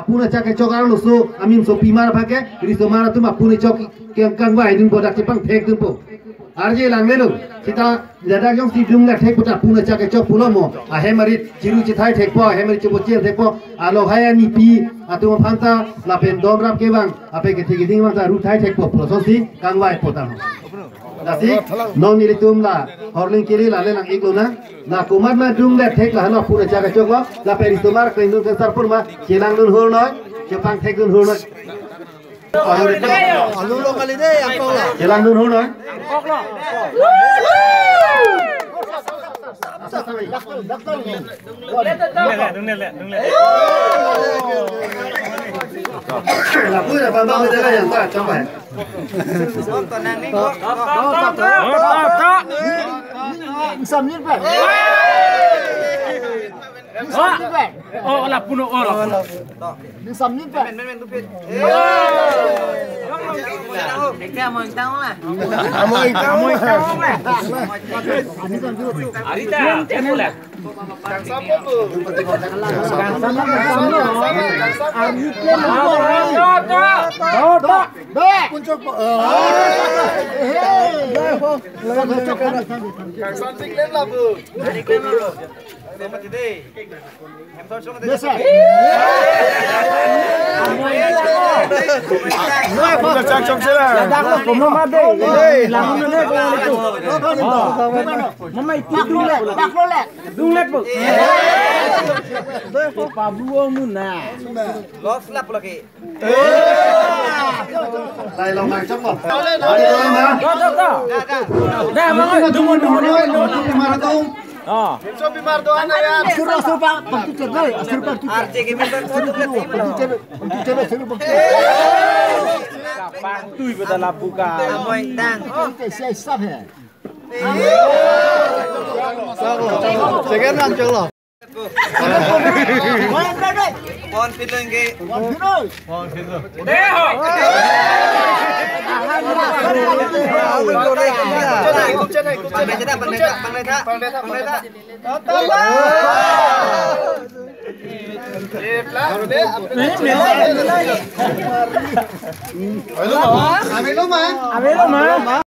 puna cak cok Aron lusu amin so pimar pakai ri so mara tu ma puna cok kang wai dun bodak Chepang thek dun po arje lang lelu kita dadak jong si dung la thek puta puna cak cok pulo mo a hemarit jiru chithai thek po hemarit chubo chen thek po a lo hai ani pi atu ma phanta la pen dom rap ke bang ape ke thik ding bang ta ru thai thek po pro si kang wai po ta Nasi non ni tum la Horlin kiri la lelang iklo na kumat ma dung le thek la no puna cak cok la pe ri so mar ke dun ke sar pur ma chelang dun hol noi Chepang thek dun hol noi Alulong kali deh, angkok lah. Chelang dun hol noi Angkok lah. Lapui là bang bang đây là yang tak coba. Sambil pak. Oh, lah puno orang. Sambil pak. Lại lòng hàng trong bọc. Sopi mardoan ya. Suruh pak, bantu cedoi, suruh bantu. RCG member Bantu cedoi. Pantui pada lapuka. Amoy tang. Oke, siap siap ya. Sekarang nang colo. Pon pitong ke. Pon pino. Ambil lo mah.